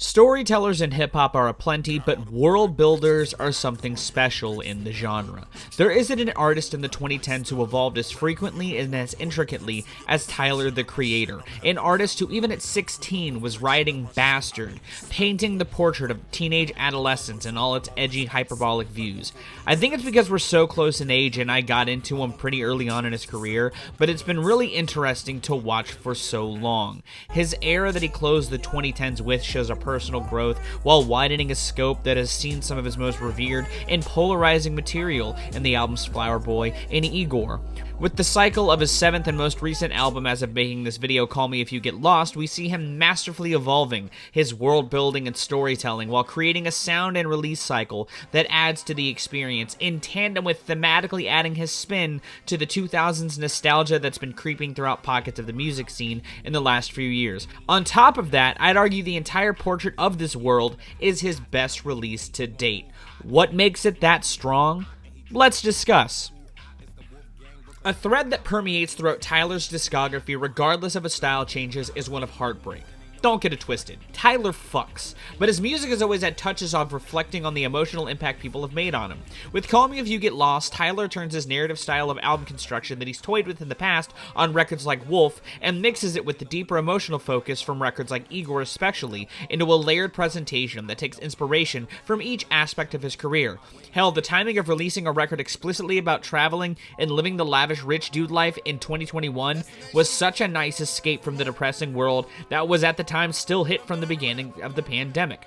Storytellers in hip-hop are aplenty, but world builders are something special in the genre. There isn't an artist in the 2010s who evolved as frequently and as intricately as Tyler, the Creator, an artist who even at 16 was writing Bastard, painting the portrait of teenage adolescence in all its edgy, hyperbolic views. I think it's because we're so close in age and I got into him pretty early on in his career, but it's been really interesting to watch for so long. His era that he closed the 2010s with shows a personal growth while widening a scope that has seen some of his most revered and polarizing material in the albums Flower Boy and Igor. With the cycle of his 7th and most recent album as of making this video, Call Me If You Get Lost, we see him masterfully evolving his world building and storytelling while creating a sound and release cycle that adds to the experience, in tandem with thematically adding his spin to the 2000s nostalgia that's been creeping throughout pockets of the music scene in the last few years. On top of that, I'd argue the entire portrait of this world is his best release to date. What makes it that strong? Let's discuss. A thread that permeates throughout Tyler's discography, regardless of his style changes, is one of heartbreak. Don't get it twisted. Tyler fucks, but his music has always had touches of reflecting on the emotional impact people have made on him. With Call Me If You Get Lost, Tyler turns his narrative style of album construction that he's toyed with in the past on records like Wolf and mixes it with the deeper emotional focus from records like Igor especially into a layered presentation that takes inspiration from each aspect of his career. Hell, the timing of releasing a record explicitly about traveling and living the lavish rich dude life in 2021 was such a nice escape from the depressing world that was at the time still hit from the beginning of the pandemic.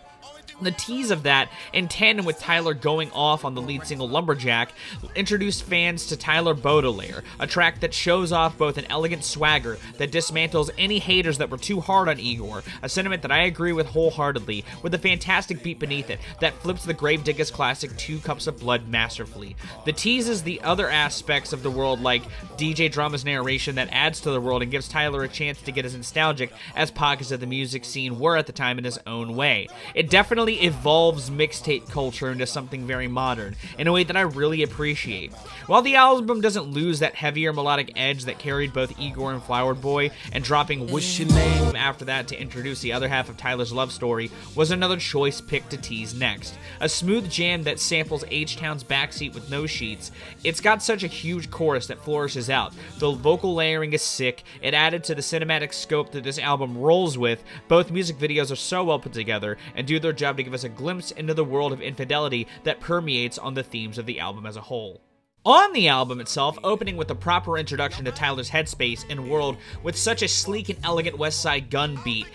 The tease of that, in tandem with Tyler going off on the lead single Lumberjack, introduced fans to Tyler Baudelaire, a track that shows off both an elegant swagger that dismantles any haters that were too hard on Igor, a sentiment that I agree with wholeheartedly, with a fantastic beat beneath it that flips the Gravediggers classic 2 Cups of Blood masterfully. The teases the other aspects of the world, like DJ Drama's narration that adds to the world and gives Tyler a chance to get as nostalgic as pockets of the music scene were at the time in his own way. It definitely evolves mixtape culture into something very modern, in a way that I really appreciate. While the album doesn't lose that heavier melodic edge that carried both Igor and Flower Boy, and dropping What's Your Name after that to introduce the other half of Tyler's love story was another choice pick to tease next. A smooth jam that samples H-Town's Backseat with No Sheets. It's got such a huge chorus that flourishes out. The vocal layering is sick. It added to the cinematic scope that this album rolls with. Both music videos are so well put together and do their job to give us a glimpse into the world of infidelity that permeates on the themes of the album as a whole. On the album itself, opening with a proper introduction to Tyler's headspace and world with such a sleek and elegant West Side Gun beat,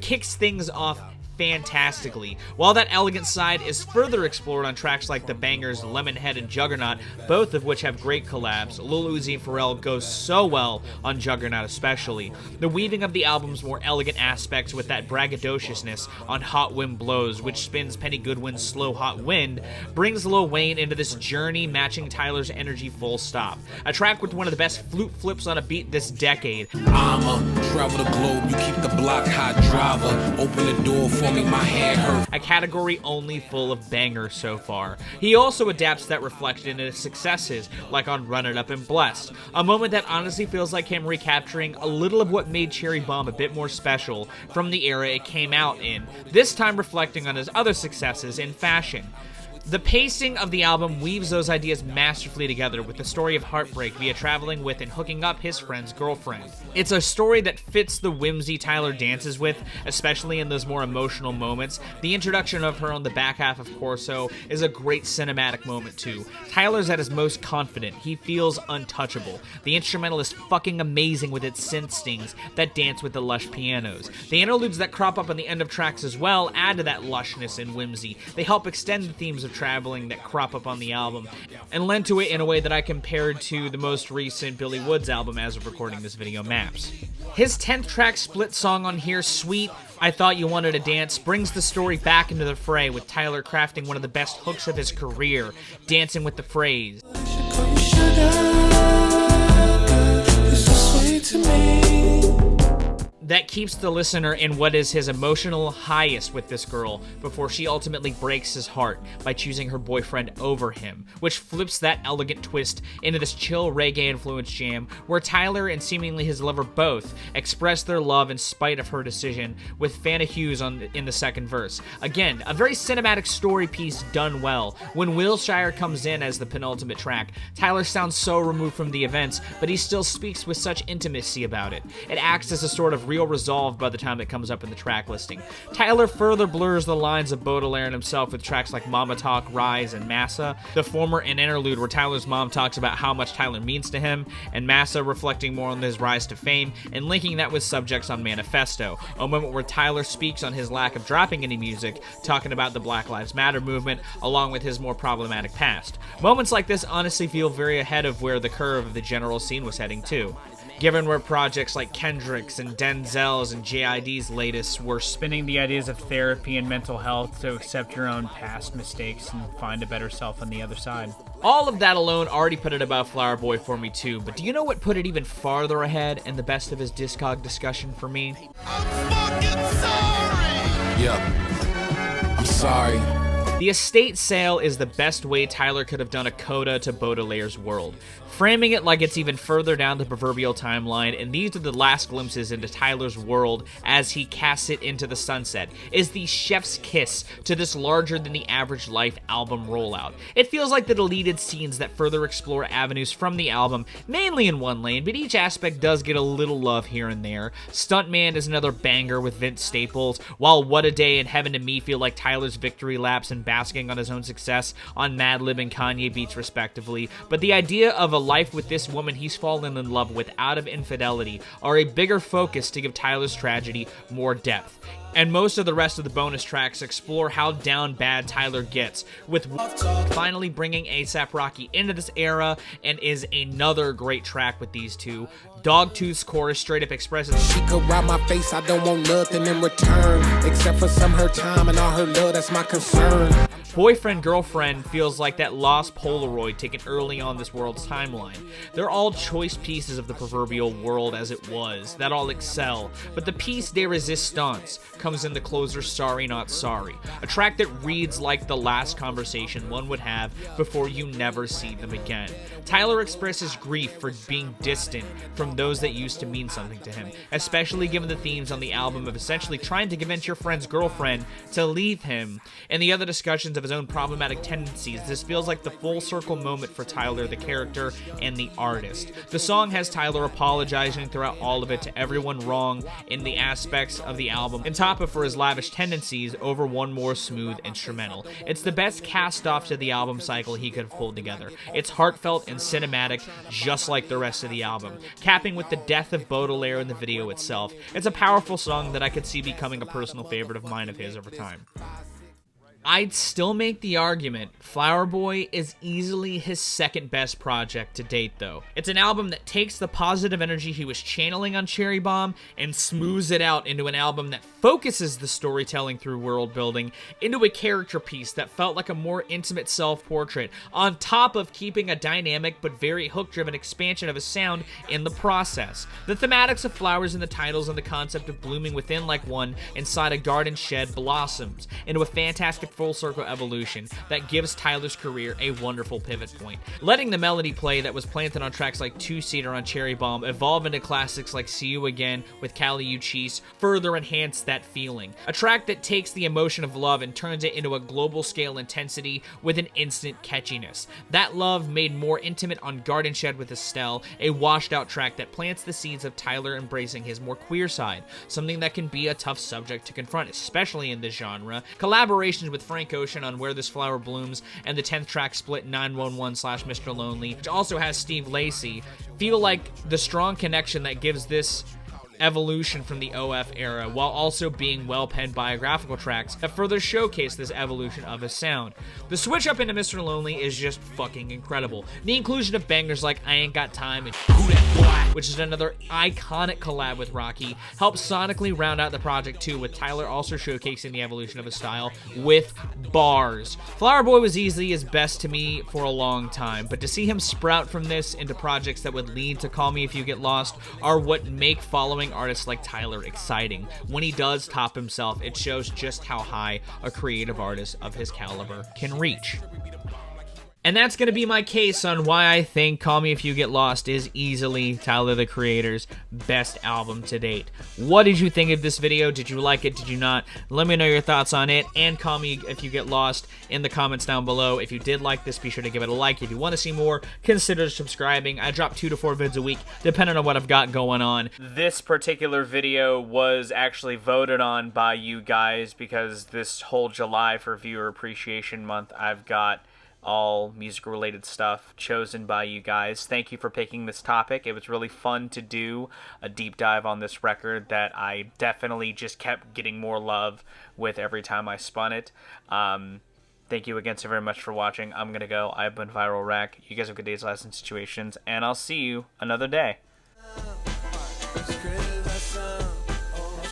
kicks things off fantastically. While that elegant side is further explored on tracks like the bangers Lemonhead and Juggernaut, both of which have great collabs. Lil Uzi and Pharrell goes so well on Juggernaut especially. The weaving of the album's more elegant aspects with that braggadociousness on Hot Wind Blows, which spins Penny Goodwin's Slow Hot Wind, brings Lil Wayne into this journey matching Tyler's energy full stop. A track with one of the best flute flips on a beat this decade. I'ma travel the globe, you keep the block hot, driver, open the door for me, my hand hurt. A category only full of bangers so far. He also adapts that reflection into his successes, like on Run It Up and Blessed, a moment that honestly feels like him recapturing a little of what made Cherry Bomb a bit more special from the era it came out in, this time reflecting on his other successes in fashion. The pacing of the album weaves those ideas masterfully together with the story of heartbreak via traveling with and hooking up his friend's girlfriend. It's a story that fits the whimsy Tyler dances with, especially in those more emotional moments. The introduction of her on the back half of Corso is a great cinematic moment too. Tyler's at his most confident. He feels untouchable. The instrumental is fucking amazing with its synth stings that dance with the lush pianos. The interludes that crop up on the end of tracks as well add to that lushness and whimsy. They help extend the themes of traveling that crop up on the album, and lend to it in a way that I compared to the most recent Billy Woods album as of recording this video, Maps. His 10th track split song on here, Sweet, I Thought You Wanted to Dance, brings the story back into the fray with Tyler crafting one of the best hooks of his career, dancing with the phrase. that keeps the listener in what is his emotional highest with this girl before she ultimately breaks his heart by choosing her boyfriend over him, which flips that elegant twist into this chill reggae-influenced jam where Tyler and seemingly his lover both express their love in spite of her decision, with Fana Hughes in the second verse. Again, a very cinematic story piece done well. When Wilshire comes in as the penultimate track, Tyler sounds so removed from the events, but he still speaks with such intimacy about it. It acts as a sort of real resolve by the time it comes up in the track listing. Tyler further blurs the lines of Baudelaire and himself with tracks like Mama Talk, Rise, and Massa, the former an interlude where Tyler's mom talks about how much Tyler means to him, and Massa reflecting more on his rise to fame and linking that with subjects on Manifesto, a moment where Tyler speaks on his lack of dropping any music, talking about the Black Lives Matter movement, along with his more problematic past. Moments like this honestly feel very ahead of where the curve of the general scene was heading too, given where projects like Kendrick's and Denzel's and JID's latest were spinning the ideas of therapy and mental health to accept your own past mistakes and find a better self on the other side. All of that alone already put it above Flower Boy for me too, but do you know what put it even farther ahead and the best of his Discog discussion for me? I'm fucking sorry! Yeah, I'm sorry. The estate sale is the best way Tyler could have done a coda to Baudelaire's world, framing it like it's even further down the proverbial timeline, and these are the last glimpses into Tyler's world as he casts it into the sunset, is the chef's kiss to this larger-than-the-average-life album rollout. It feels like the deleted scenes that further explore avenues from the album, mainly in one lane, but each aspect does get a little love here and there. Stuntman is another banger with Vince Staples, while What a Day and Heaven to Me feel like Tyler's victory laps and basking on his own success on Madlib and Kanye beats respectively, but the idea of a life with this woman he's fallen in love with out of infidelity are a bigger focus to give Tyler's tragedy more depth. And most of the rest of the bonus tracks explore how down bad Tyler gets, with finally bringing A$AP Rocky into this era, and is another great track with these two. Dogtooth's chorus straight up expresses, She could ride my face, I don't want nothing in return, except for some her time and all her love, that's my concern. Boyfriend Girlfriend feels like that lost Polaroid taken early on this world's timeline. They're all choice pieces of the proverbial world as it was, that all excel, but the piece de resistance comes in the closer Sorry Not Sorry, a track that reads like the last conversation one would have before you never see them again. Tyler expresses grief for being distant from those that used to mean something to him, especially given the themes on the album of essentially trying to convince your friend's girlfriend to leave him, and the other discussions of his own problematic tendencies. This feels like the full circle moment for Tyler, the character, and the artist. The song has Tyler apologizing throughout all of it to everyone wrong in the aspects of the album, and top it for his lavish tendencies over one more smooth instrumental. It's the best cast off to the album cycle he could have pulled together. It's heartfelt and cinematic, just like the rest of the album, capping with the death of Baudelaire in the video itself. It's a powerful song that I could see becoming a personal favorite of mine of his over time. I'd still make the argument Flower Boy is easily his second best project to date though. It's an album that takes the positive energy he was channeling on Cherry Bomb and smooths it out into an album that focuses the storytelling through world building into a character piece that felt like a more intimate self-portrait, on top of keeping a dynamic but very hook-driven expansion of his sound in the process. The thematics of flowers in the titles and the concept of blooming within like one inside a garden shed blossoms into a fantastic full circle evolution that gives Tyler's career a wonderful pivot point. Letting the melody play that was planted on tracks like Two-Seater on Cherry Bomb evolve into classics like See You Again with Cali Uchis further enhance that feeling. A track that takes the emotion of love and turns it into a global scale intensity with an instant catchiness. That love made more intimate on Garden Shed with Estelle, a washed out track that plants the seeds of Tyler embracing his more queer side, something that can be a tough subject to confront, especially in this genre. Collaborations with Frank Ocean on Where This Flower Blooms and the 10th track split 911/Mr. Lonely, which also has Steve Lacy, feel like the strong connection that gives this evolution from the OF era, while also being well-penned biographical tracks that further showcase this evolution of his sound. The switch up into Mr. Lonely is just fucking incredible. The inclusion of bangers like I Ain't Got Time and Who That Boy which is another iconic collab with Rocky, helped sonically round out the project too, with Tyler also showcasing the evolution of his style with bars. Flower Boy was easily his best to me for a long time, but to see him sprout from this into projects that would lead to Call Me If You Get Lost are what make following artists like Tyler exciting. When he does top himself, it shows just how high a creative artist of his caliber can reach. And that's going to be my case on why I think Call Me If You Get Lost is easily Tyler, the Creator's best album to date. What did you think of this video? Did you like it? Did you not? Let me know your thoughts on it, and Call Me If You Get Lost in the comments down below. If you did like this, be sure to give it a like. If you want to see more, consider subscribing. I drop 2 to 4 vids a week, depending on what I've got going on. This particular video was actually voted on by you guys, because this whole July for Viewer Appreciation Month, I've got all music-related stuff chosen by you guys. Thank you for picking this topic. It was really fun to do a deep dive on this record that I definitely just kept getting more love with every time I spun it. Thank you again so very much for watching. I'm gonna go. I've been Viral Rack. You guys have good days, lives, and situations, and I'll see you another day.